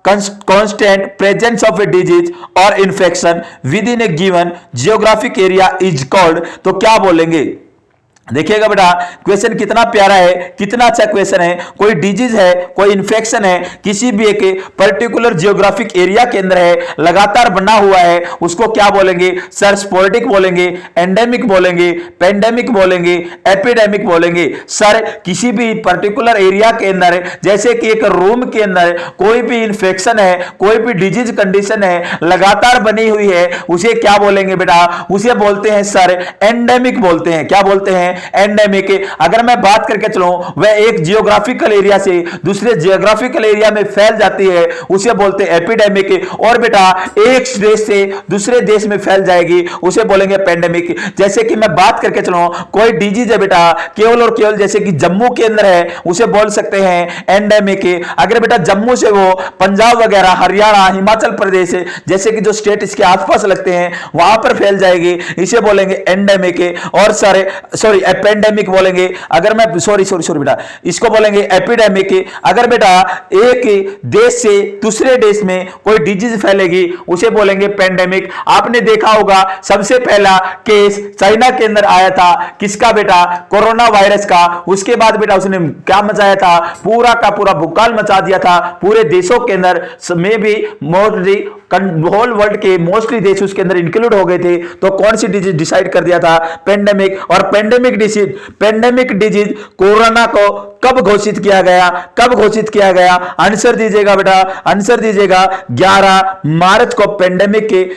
constant presence of a disease or infection within a given geographic area is called। तो क्या बोलेंगे? देखिएगा बेटा क्वेश्चन कितना प्यारा है, कितना अच्छा क्वेश्चन है। कोई डिजीज है, कोई इन्फेक्शन है, किसी भी एक पर्टिकुलर जियोग्राफिक एरिया के अंदर है, लगातार बना हुआ है, उसको क्या बोलेंगे सर? स्पोरेडिक बोलेंगे, एंडेमिक बोलेंगे, पेंडेमिक बोलेंगे, एपिडेमिक बोलेंगे। सर किसी भी पर्टिकुलर एरिया के अंदर जैसे कि एक रूम के अंदर कोई भी इन्फेक्शन है, कोई भी डिजीज कंडीशन है, लगातार बनी हुई है, उसे क्या बोलेंगे बेटा? उसे बोलते हैं सर एंडेमिक बोलते हैं। क्या बोलते हैं? एंडेमिक। अगर मैं बात करके चलूं वह एक जियोग्राफिकल एरिया से दूसरे जियोग्राफिकल एरिया में फैल जाती है, उसे बोलते हैं एपिडेमिक। और बेटा एक देश से दूसरे देश में फैल जाएगी, उसे बोलेंगे पेंडेमिक। जैसे कि मैं बात करके चलूं कोई डिजीज है बेटा केवल और केवल जैसे कि जम्मू के अंदर है, उसे बोल सकते हैं एंडेमिक। अगर बेटा जम्मू से वो पंजाब वगैरह, हरियाणा, हिमाचल प्रदेश जैसे कि जो स्टेट इसके आसपास लगते हैं वहां पर फैल जाएगी, इसे बोलेंगे एंडेमिक। और सॉरी एपेंडेमिक बोलेंगे। अगर मैं सॉरी बेटा इसको बोलेंगे एपिडेमिक। अगर बेटा एक देश से दूसरे देश में कोई डिजीज फैलेगी उसे बोलेंगे पेंडेमिक। आपने देखा होगा सबसे पहला केस चाइना के अंदर आया था, किसका बेटा? कोरोना वायरस का। उसके बाद बेटा उसने क्या मचाया था? पूरा का पूरा भूकाल मचा दिया था पूरे देशों के अंदर में भी, मोस्टली होल वर्ल्ड के मोस्टली देश उसके अंदर इंक्लूड हो गए थे। तो कौन सी डिजीज डिसाइड कर दिया था? पेंडेमिक। और पेंडेमिक डिजीज कोरोना को कब घोषित किया गया? कब घोषित किया गया? आंसर दीजिएगा बेटा, आंसर दीजिएगा। 11 मार्च को पेंडेमिक के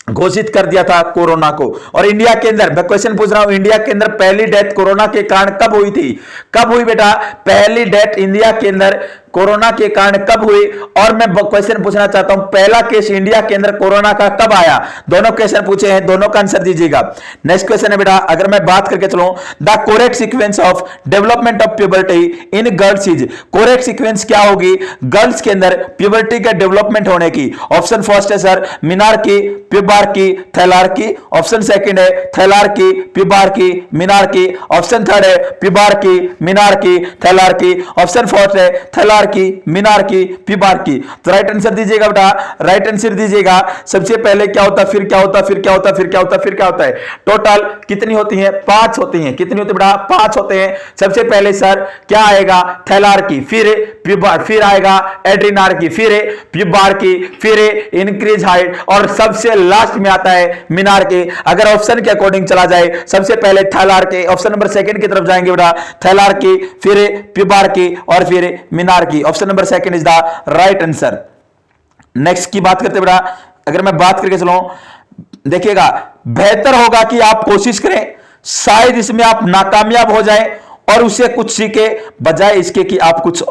घोषित कर दिया था कोरोना को। और इंडिया के अंदर मैं क्वेश्चन पूछ रहा हूं, इंडिया के अंदर पहली डेथ कोरोना के कारण कब हुई थी? कब हुई बेटा पहली डेथ इंडिया के अंदर कोरोना के कारण कब हुई? और मैं क्वेश्चन पूछना चाहता हूं पहला केस इंडिया के अंदर कोरोना का कब आया? दोनों क्वेश्चन पूछे हैं, दोनों का आंसर दीजिएगा। नेक्स्ट क्वेश्चन है बेटा, अगर मैं बात करके चलूं the correct sequence of development of puberty in girls is. Correct sequence क्या होगी गर्ल्स के अंदर प्यूबर्टी का डेवलपमेंट होने की? ऑप्शन फर्स्ट है सर मिनार्की, प्यूबार्की, थैलार्की। ऑप्शन सेकंड है थैलार्की, प्यूबार्की, मिनार्की। ऑप्शन थर्ड है प्यूबार्की, मिनार्की, थैलार्की। ऑप्शन फोर्थ है थैलार्की, मिनार्की, प्यूबार्की। तो राइट आंसर दीजिएगा बेटा, राइट आंसर दीजिएगा। सबसे पहले क्या होता, फिर क्या होता, फिर क्या होता, फिर क्या होता, फिर क्या होता है? टोटल कितनी होती है? 5 होती हैं। कितनी होती है बेटा? 5 होते हैं। सबसे पहले सर क्या आएगा? थैलार्की, फिर आएगा एड्रिनार्की, फिर प्यूबार्की, फिर इंक्रीज हाइट, और सबसे लास्ट में आता है मिनार्की। अगर ऑप्शन के अकॉर्डिंग चला जाए सबसे पहले थैलार्की, ऑप्शन नंबर सेकंड की तरफ जाएंगे बेटा, थैलार्की, फिर प्यूबार्की और फिर menarche. Option number second is the right answer. Next की बात करते बेटा, अगर मैं बात करके चलूं देखिएगा, बेहतर होगा कि आप कोशिश करें, शायद इसमें आप नाकामयाब हो जाएं और उससे कुछ सीखे, बजाय इसके कि आप कुछ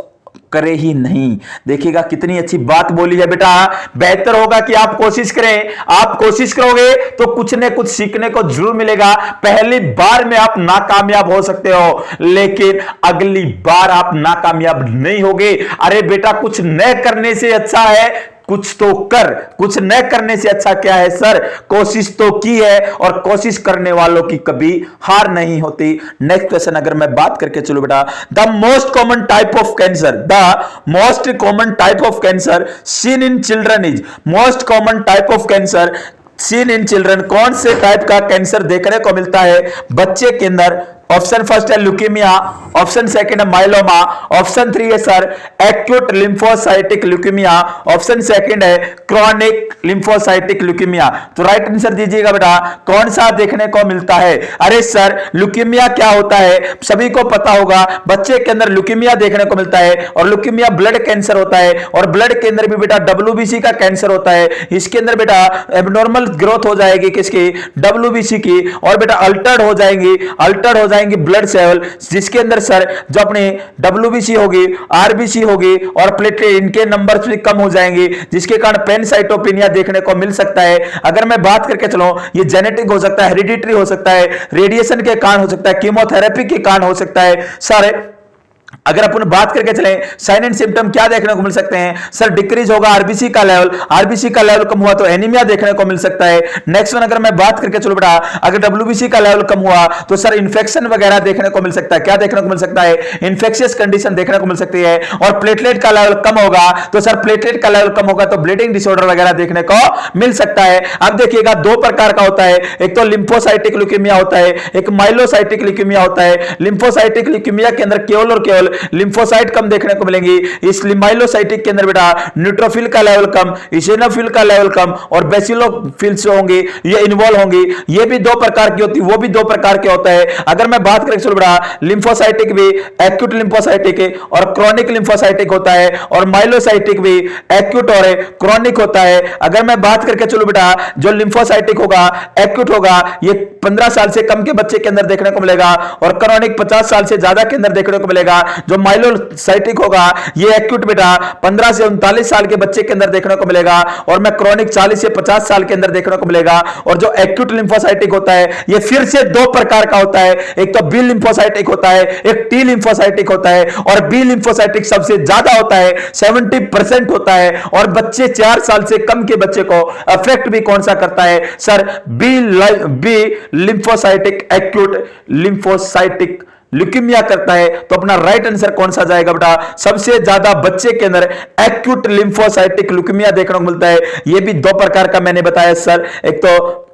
करे ही नहीं। देखिएगा कितनी अच्छी बात बोली है बेटा, बेहतर होगा कि आप कोशिश करें। आप कोशिश करोगे तो कुछ न कुछ सीखने को जरूर मिलेगा। पहली बार में आप नाकामयाब हो सकते हो, लेकिन अगली बार आप नाकामयाब नहीं होगे। अरे बेटा कुछ न करने से अच्छा है कुछ तो कर, कुछ न करने से अच्छा क्या है सर? कोशिश तो की है, और कोशिश करने वालों की कभी हार नहीं होती। नेक्स्ट क्वेश्चन अगर मैं बात करके चलूं बेटा, the most common type of cancer, the most common type of cancer seen in children is. Most common type of cancer seen in children, कौन से टाइप का कैंसर देखने को मिलता है बच्चे के अंदर? ऑप्शन फर्स्ट है ल्यूकीमिया, ऑप्शन सेकंड है माइलोमा, ऑप्शन 3 है sir acute lymphocytic leukaemia, option second है क्रॉनिक लिम्फोसाइटिक ल्यूकीमिया। तो राइट आंसर दीजिएगा बेटा, कौन सा देखने को मिलता है? अरे सर ल्यूकीमिया क्या होता है सभी को पता होगा, बच्चे के अंदर ल्यूकीमिया देखने को मिलता है, और ल्यूकीमिया ब्लड कैंसर होता है, और ब्लड के अंदर भी बेटा WBC का कैंसर होता है। इसके अंदर बेटा एबनॉर्मल ग्रोथ हो जाएगी किसकी? WBC की, और बेटा अल्टर्ड हो जाएंगी ब्लड सेल, जिसके अंदर सर जो अपने WBC होगी, RBC होगी और प्लेटलेट इनके नंबर भी कम हो जाएंगे, जिसके कारण पैनसाइटोपिनिया देखने को मिल सकता है। अगर मैं बात करके चलूं ये जेनेटिक हो सकता है, हेरिडिटरी हो सकता है, रेडिएशन के कारण हो सकता है, कीमोथेरेपी के कारण हो सकता है। सारे अगर अपन बात करके चले साइन एंड सिम्टम क्या देखने को मिल सकते हैं सर, डिक्रीज होगा आरबीसी का लेवल, आरबीसी का लेवल कम हुआ तो एनीमिया देखने को मिल सकता है। नेक्स्ट वन अगर मैं बात करके चलो बेटा, अगर डब्ल्यूबीसी का लेवल कम हुआ तो सर इन्फेक्शन वगैरह देखने को मिल सकता है। क्या देखने को मिल सकता है? इन्फेक्शियस कंडीशन देखने को मिल सकती है। और प्लेटलेट का लेवल कम होगा तो सर प्लेटलेट का लेवल कम होगा तो ब्लीडिंग डिसऑर्डर वगैरह देखने को मिल सकता है। अब देखिएगा दो प्रकार का होता है, एक तो लिम्फोसाइटिक ल्यूकेमिया होता है, एक माइलोसाइटिक ल्यूकेमिया होता है। लिम्फोसाइटिक ल्यूकेमिया के अंदर केवल और केवल लिम्फोसाइट कम देखने को मिलेंगी। इस माइलोसाइटिक के अंदर बेटा न्यूट्रोफिल का लेवल कम, इसिनोफिल का लेवल कम और बेसिलोफिल्स होंगी, ये इन्वॉल्व होंगी। ये भी दो प्रकार की होती है, वो भी दो प्रकार के होता है। अगर मैं बात करें चलो बेटा, लिम्फोसाइटिक भी एक्यूट लिम्फोसाइटिक और क्रोनिक लिम्फोसाइटिक होता है, और माइलोसाइटिक भी एक्यूट और क्रोनिक होता है। अगर मैं बात करके चलो बेटा, जो लिम्फोसाइटिक होगा एक्यूट होगा, ये 15 साल से कम के बच्चे के अंदर देखने को मिलेगा, और क्रोनिक 50 साल से ज्यादा के अंदर देखने को मिलेगा। जो माइलोसाइटिक होगा ये एक्यूट बेटा 15 से 39 साल के बच्चे के अंदर देखने को मिलेगा, और मैं क्रोनिक 40 से 50 साल के अंदर देखने को मिलेगा। और जो एक्यूट लिम्फोसाइटिक होता है ये फिर से दो प्रकार का होता है, एक तो बी लिम्फोसाइटिक होता है, एक टी लिम्फोसाइटिक होता है। और बी लिम्फोसाइटिक सबसे ज्यादा होता है, 70% होता है, और बच्चे 4 साल से कम के बच्चे को अफेक्ट भी कौन सा करता है sir? B lymphocytic acute lymphocytic leukaemia करता है। तो अपना राइट आंसर कौन सा जाएगा बेटा? सबसे ज्यादा बच्चे के अंदर एक्यूट लिम्फोसाइटिक ल्यूकेमिया देखने को मिलता है। यह भी दो प्रकार का मैंने बताया सर, एक तो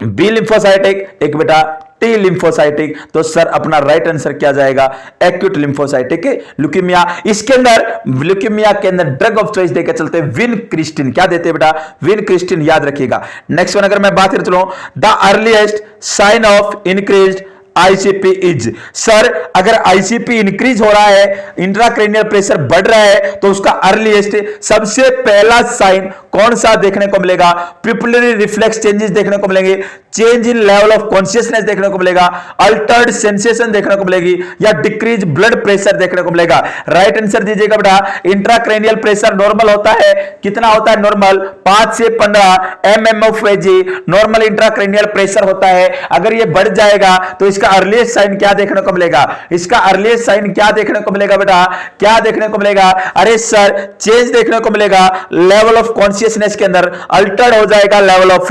बी लिम्फोसाइटिक, एक बेटा टी लिम्फोसाइटिक। तो सर अपना राइट आंसर क्या जाएगा? Acute lymphocytic leukaemia. इसके अंदर ल्यूकेमिया के अंदर ड्रग ऑफ चॉइस देकर चलते हैं विनक्रिस्टिन। क्या देते हैं बेटा? विनक्रिस्टिन, याद रखिएगा। नेक्स्ट वन अगर मैं बात कर चलूं, the earliest sign of increased ICP is, sir अगर आईसीपी इंक्रीज हो रहा है, इंट्राक्रेनियल प्रेशर बढ़ रहा है, तो उसका अर्लीस्ट सबसे पहला साइन कौन सा देखने को मिलेगा? पिपुलरी रिफ्लेक्स चेंजेस देखने को मिलेंगे, change in level of consciousness देखने को मिलेगा, अल्टर्ड सेंसेशन देखने को मिलेगी, या डिक्रीज ब्लड प्रेशर देखने को मिलेगा। राइट आंसर दीजिएगा बेटा। इंट्राक्रेनियल प्रेशर नॉर्मल होता है, कितना होता है नॉर्मल? 5 से 15 mmHg नॉर्मल इंट्राक्रेनियल प्रेशर होता है। अगर ये बढ़ जाएगा तो इसका अर्लीस्ट साइन क्या देखने को मिलेगा? इसका अर्लीस्ट साइन क्या देखने को मिलेगा बेटा? क्या देखने को मिलेगा? अरे सर चेंज देखने को मिलेगा लेवल ऑफ कॉन्शियसनेस के अंदर, अल्टर्ड हो जाएगा level of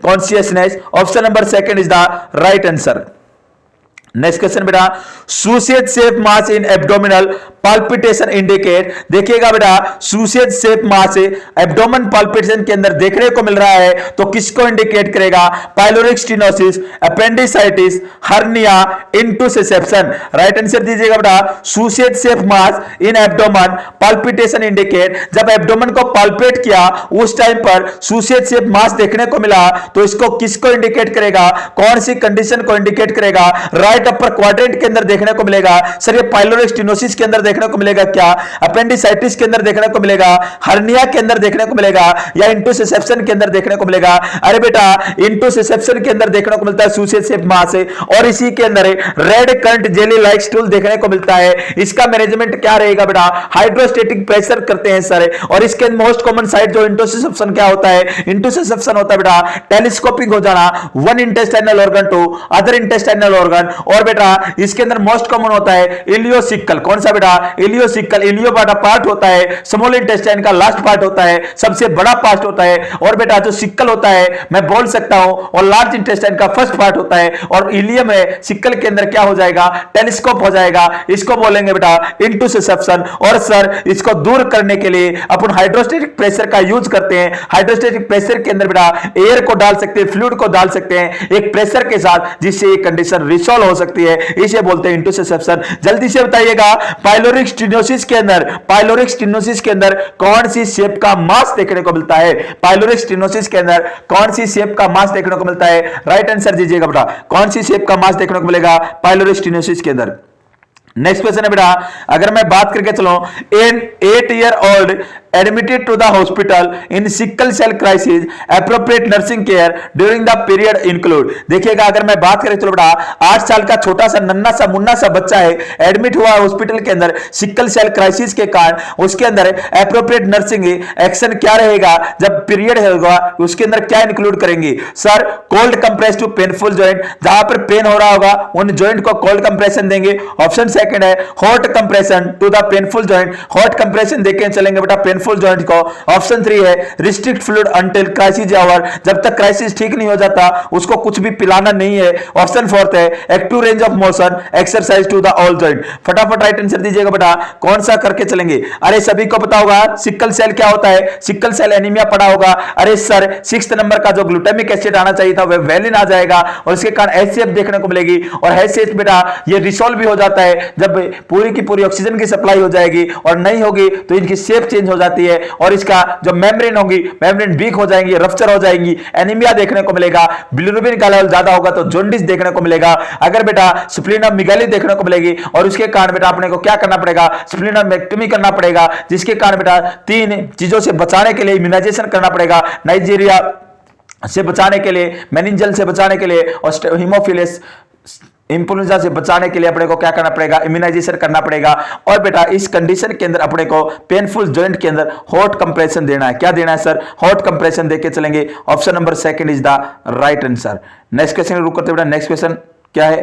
consciousness. Option number second is the right answer. Next question बेटा, sausage shape mass in abdominal palpitation indicate. देखिएगा बेटा, sausage shape mass abdomen palpitation के अंदर देखने को मिल रहा है तो किसको इंडिकेट करेगा? Pyloric stenosis, appendicitis, hernia, intussusception. Right answer दीजिएगा बेटा। Sausage shape mass in abdomen palpitation indicate, जब एब्डोमेन को पाल्पेट किया उस टाइम पर सूसेज शेप मास देखने को मिला तो इसको किसको इंडिकेट करेगा? कौन सी कंडीशन को इंडिकेट करेगा? राइट अपर क्वाड्रेंट के अंदर देखने को मिलेगा। सर ये पाइलोरिक स्टेनोसिस के अंदर देखने को मिलेगा क्या? अपेंडिसाइटिस के अंदर देखने को मिलेगा, हर्निया के अंदर देखने को मिलेगा, या इंटुसिसेप्शन के अंदर देखने को मिलेगा? अरे बेटा इंटुसिसेप्शन के अंदर देखने को मिलता है सूसेज शेप मास, और इसी के अंदर red currant jelly like stool देखने को मिलता है। इसका मैनेजमेंट क्या रहेगा बेटा? हाइड्रोस्टेटिक प्रेशर करते हैं सर। और इसके मोस्ट कॉमन साइट जो इंटुसिसेप्शन क्या होता है? इंटुसिसेप्शन होता है बेटा टेलीस्कोपिक हो जाना, one intestinal organ to other intestinal organ. और बेटा इसके अंदर मोस्ट कॉमन होता है इलियोसिकल। कौन सा बेटा? इलियोसिकल। इलियो बेटा पार्ट होता है स्मॉल इंटेस्टाइन का लास्ट पार्ट होता है, सबसे बड़ा पार्ट होता है। और बेटा जो सिक्कल होता है मैं बोल सकता हूं, और लार्ज इंटेस्टाइन का फर्स्ट पार्ट होता है। और इलियम है सिक्कल के अंदर क्या हो जाएगा? टेलीस्कोप हो जाएगा। इसको बोलेंगे बेटा इंटुसिसेप्शन। और सर इसको दूर करने के लिए अपन हाइड्रोस्टेटिक प्रेशर का यूज करते हैं। हाइड्रोस्टेटिक प्रेशर के अंदर बेटा एयर को डाल सकते हैं, फ्लूइड को डाल सकते हैं एक प्रेशर के साथ, जिससे ये कंडीशन रिसॉल्व हो सकती है। इसे बोलते हैं इंटुसिसेप्शन। जल्दी से बताइएगा पाइलोरिक स्टेनोसिस के अंदर, पाइलोरिक स्टेनोसिस के अंदर कौन सी शेप का मास देखने को मिलता है? पाइलोरिक स्टेनोसिस के अंदर कौन सी शेप का मास देखने को मिलता है? राइट आंसर दीजिएगा बेटा। कौन सी शेप का मास देखने को मिलेगा पाइलोरिक स्टेनोसिस के अंदर? नेक्स्ट क्वेश्चन है बेटा, अगर मैं बात करके चलो, an 8 year old admitted to the hospital in sickle cell crisis, appropriate nursing care during the period include। देखिएगा अगर मैं बात करें चलो बेटा 8 साल का छोटा सा नन्ना सा मुन्ना सा बच्चा है, एडमिट हुआ हॉस्पिटल के अंदर सिक्कल सेल क्राइसिस के कारण, उसके अंदर एप्रोप्रिएट नर्सिंग एक्शन क्या रहेगा जब पीरियड होगा, उसके अंदर क्या इंक्लूड करेंगे sir? Cold compress to painful joint, जहां पर पेन हो रहा होगा उन जॉइंट को कोल्ड कंप्रेशन देंगे। ऑप्शन सेकंड है hot compression to the painful joint, hot compression देके चलेंगे बेटा पेनफुल जॉइंट को। ऑप्शन 3 है restrict fluid until crisis over, जब तक क्राइसिस ठीक नहीं हो जाता उसको कुछ भी पिलाना नहीं है। ऑप्शन 4 है active range of motion exercise to the all joint. फटाफट राइट आंसर दीजिएगा बेटा, कौन सा करके चलेंगे? अरे सभी को पता होगा सिक्कल सेल क्या होता है, सिक्कल सेल एनीमिया पढ़ा होगा। अरे सर 6 नंबर का जो ग्लूटामिक एसिड आना चाहिए था वह वेलिन आ जाएगा और इसके कारण एचसीएफ देखने को मिलेगी। और एचसीएफ बेटा ये रिसॉल्व भी हो जाता है जब पूरी की पूरी ऑक्सीजन की सप्लाई हो जाएगी, और नहीं होगी तो इनकी शेप चेंज हो जाती है और इसका जो मेम्ब्रेन होगी मेम्ब्रेन वीक हो जाएंगी, रप्चर हो जाएंगी, एनीमिया देखने को मिलेगा। बिलिरुबिन का लेवल ज्यादा होगा तो जॉन्डिस देखने को मिलेगा। अगर बेटा स्प्लीनोमेगाली देखने को मिलेगी और उसके कारण बेटा अपने को क्या करना पड़ेगा? स्प्लीनोमेक्टमी करना पड़ेगा, जिसके कारण बेटा 3 चीजों से बचाने के लिए इम्यूनाइजेशन करना पड़ेगा। नाइजीरिया से बचाने के लिए, मेनिंजल से बचाने के लिए और हीमोफिलस इंफ्लुएंजा से बचाने के लिए अपने को क्या करना पड़ेगा? इम्यूनाइजेशन करना पड़ेगा। और बेटा इस कंडीशन के अंदर अपने को पेनफुल जॉइंट के अंदर हॉट कंप्रेशन देना है। क्या देना है सर? हॉट कंप्रेशन देके चलेंगे। Option number 2 is the right answer. Next question रुक करते बेटा, नेक्स्ट क्वेश्चन क्या है?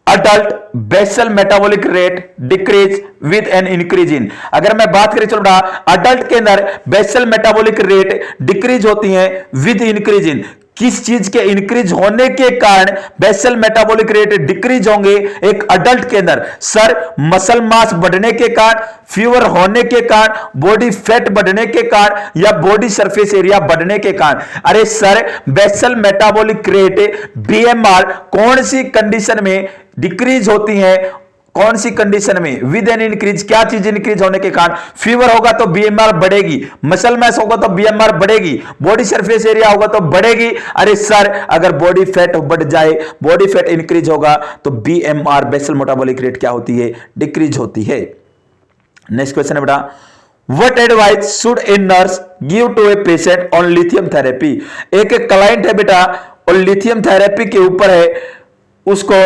Adult basal metabolic rate decrease with an increase in. अगर मैं बात करें चलो बेटा अडल्ट के अंदर बेसल मेटाबॉलिक रेट डिक्रीज होती है विद इंक्रीज इन, किस चीज के इंक्रीज होने के कारण बेसल मेटाबॉलिक रेट डिक्रीज होंगे एक अडल्ट के अंदर? सर मसल मास बढ़ने के कारण, फीवर होने के कारण, बॉडी फैट बढ़ने के कारण या बॉडी सरफेस एरिया बढ़ने के कारण? अरे sir basal metabolic rate BMR कौन सी कंडीशन में डिक्रीज होती है? कौन सी कंडीशन में? विद एन इंक्रीज, क्या चीज इंक्रीज होने के कारण? फीवर होगा तो बीएमआर बढ़ेगी, मसल मास होगा तो बीएमआर बढ़ेगी, बॉडी सरफेस एरिया होगा तो बढ़ेगी। अरे सर अगर बॉडी फैट बढ़ जाए, बॉडी फैट इंक्रीज होगा तो बीएमआर बेसल मेटाबॉलिक रेट क्या होती है? डिक्रीज होती है। नेक्स्ट क्वेश्चन है बेटा What advice should a nurse give to a patient on lithium therapy? एक क्लाइंट है बेटा और लिथियम थेरेपी के ऊपर है, उसको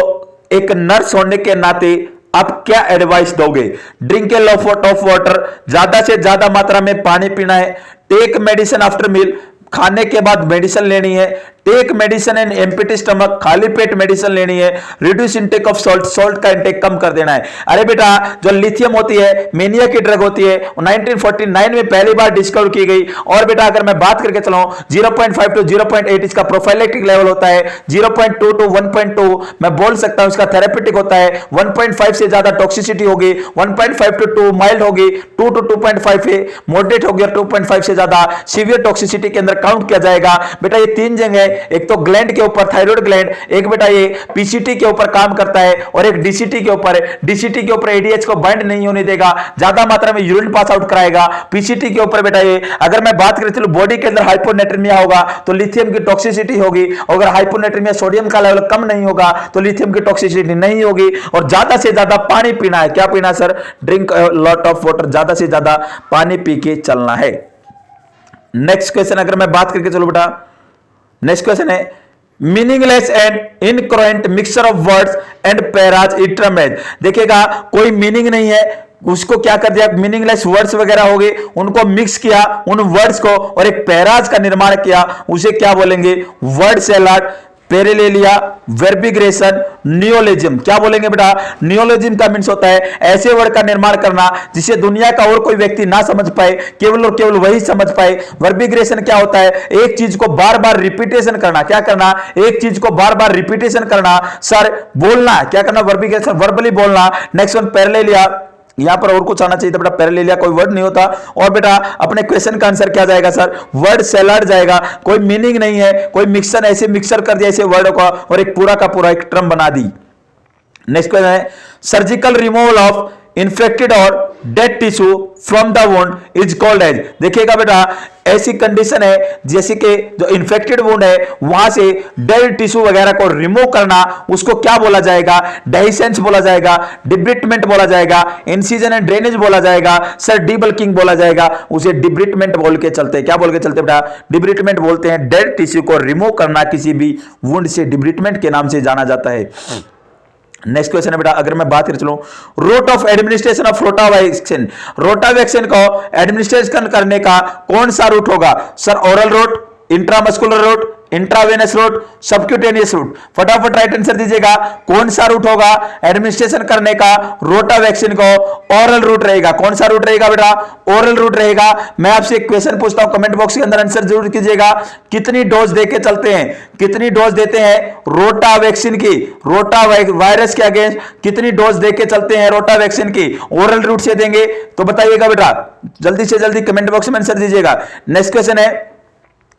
एक नर्स होने के नाते आप क्या एडवाइस दोगे? Drink a lot of water, ज्यादा से ज्यादा मात्रा में पानी पीना है। टेक मेडिसिन आफ्टर मील, खाने के बाद मेडिसिन लेनी है। Take medicine and empty stomach, खाली पेट मेडिसिन लेनी है। Reduce intake of salt, salt का इंटेक कम कर देना है। अरे बेटा जो लिथियम होती है मेनिया की ड्रग होती है, 1949 में पहली बार डिस्कवर की गई। और बेटा अगर मैं बात करके चलाऊं 0.5 टू 0.8 इसका प्रोफाइलेक्टिक लेवल होता है, 0.2 टू 1.2 मैं बोल सकता हूं इसका थेरेपेटिक होता है। 1.5 से ज्यादा टॉक्सिसिटी होगी, 1.5 टू 2 माइल्ड होगी, 2 टू 2.5 मॉडरेट होगी और 2.5 से ज्यादा सीवियर टॉक्सिसिटी के अंदर काउंट किया जाएगा। बेटा ये 3 जगह, एक तो ग्लैंड के ऊपर थायराइड ग्लैंड, एक बेटा ये पीसीटी के ऊपर काम करता है और एक डीसीटी के ऊपर। डीसीटी के ऊपर एडीएच को बाइंड नहीं होने देगा, ज्यादा मात्रा में यूरिन पास आउट कराएगा। पीसीटी के ऊपर बेटा ये अगर मैं बात करें चलो बॉडी के अंदर हाइपोनेट्रीमिया होगा तो लिथियम की टॉक्सिसिटी होगी, अगर हाइपोनेट्रीमिया सोडियम का लेवल कम नहीं होगा तो लिथियम की टॉक्सिसिटी नहीं होगी। और ज्यादा से ज्यादा पानी पीना है। क्या पीना sir? Drink lot of water, ज्यादा से ज्यादा पानी पी के चलना है। नेक्स्ट क्वेश्चन अगर मैं बात करके चलो बेटा, नेक्स्ट क्वेश्चन है meaningless and incoherent mixture of words and phrases इटरमेज। देखिएगा कोई मीनिंग नहीं है, उसको क्या कर दिया? मीनिंगलेस वर्ड्स वगैरह हो गए, उनको मिक्स किया उन वर्ड्स को और एक पैराज का निर्माण किया, उसे क्या बोलेंगे? Word salad, paralalia, verbigeration, neologism. क्या बोलेंगे बेटा? नियोलॉजिज्म का मींस होता है ऐसे वर्ड का निर्माण करना जिसे दुनिया का और कोई व्यक्ति ना समझ पाए, केवल और केवल वही समझ पाए। वर्बिग्रेशन क्या होता है? एक चीज को बार बार रिपीटेशन करना। क्या करना? एक चीज को बार बार रिपीटेशन करना। सर बोलना, क्या करना? वर्बिग्रेशन, वर्बली बोलना। नेक्स्ट वन पेरेलेलिया, यहां पर और कुछ आना चाहिए था बेटा, पेरेलेलिया कोई वर्ड नहीं होता। और बेटा अपने क्वेश्चन का आंसर क्या जाएगा सर? वर्ड सैलाड जाएगा। कोई मीनिंग नहीं है, कोई मिक्सर ऐसे मिक्सर कर दिया ऐसे वर्ड को और एक पूरा का पूरा एक टर्म बना दी। नेक्स्ट क्वेश्चन है सर्जिकल रिमूवल ऑफ इन्फेक्टेड और dead tissue from the wound is called as. देखिएगा बेटा, ऐसी कंडीशन है जैसे कि जो इन्फेक्टेड वुंड है वहां से डेड टिश्यू वगैरह को रिमूव करना, उसको क्या बोला जाएगा? डेहिसेंस बोला जाएगा, डिब्रिटमेंट बोला जाएगा, इंसिजन एंड ड्रेनेज बोला जाएगा, सर डीबल्किंग बोला जाएगा। उसे डिब्रिटमेंट बोल के चलते हैं। क्या बोल के चलते बेटा? डिब्रिटमेंट बोलते हैं। डेड टिश्यू को रिमूव करना किसी भी वुंड से डिब्रिटमेंट के नाम से जाना जाता है। नेक्स्ट क्वेश्चन है बेटा, अगर मैं बात कर चलूं, route of administration of rota vaccine, rota vaccine को एडमिनिस्ट्रेशन करने का कौन सा रूट होगा? Sir oral route, intramuscular route, intravenous route, subcutaneous route. फटाफट राइट आंसर दीजिएगा, कौन सा रूट होगा एडमिनिस्ट्रेशन करने का रोटा वैक्सीन को? ओरल रूट रहेगा। कौन सा रूट रहेगा बेटा? ओरल रूट रहेगा। मैं आपसे एक क्वेश्चन पूछता हूं, कमेंट बॉक्स के अंदर आंसर जरूर कीजिएगा। कितनी डोज देके चलते हैं? कितनी डोज देते हैं रोटा वैक्सीन की? रोटा वायरस के अगेंस्ट कितनी डोज देके चलते हैं रोटा वैक्सीन की? ओरल रूट से देंगे तो बताइएगा बेटा, जल्दी से जल्दी कमेंट बॉक्स में आंसर दीजिएगा। नेक्स्ट क्वेश्चन है,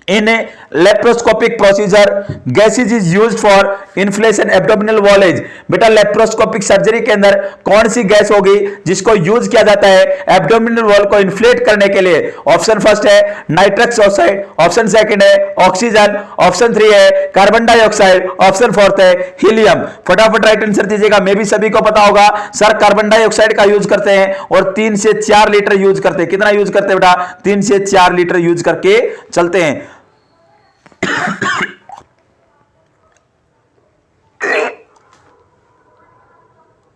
in a laparoscopic procedure gases is used for inflation abdominal wall edge। बेटा लेप्रोस्कोपिक सर्जरी के अंदर कौन सी गैस होगी जिसको यूज किया जाता है एब्डोमिनल वॉल को इन्फ्लेट करने के लिए? ऑप्शन फर्स्ट है नाइट्रस ऑक्साइड, ऑप्शन सेकंड है ऑक्सीजन, ऑप्शन थ्री है कार्बन डाइऑक्साइड, ऑप्शन फोर्थ है हीलियम। फटाफट राइट आंसर दीजिएगा। मे भी सभी को पता होगा सर कार्बन डाइऑक्साइड का यूज करते हैं और 3 से 4 लीटर यूज करते हैं। कितना यूज करते हैं बेटा? 3 से 4 लीटर यूज करके चलते हैं।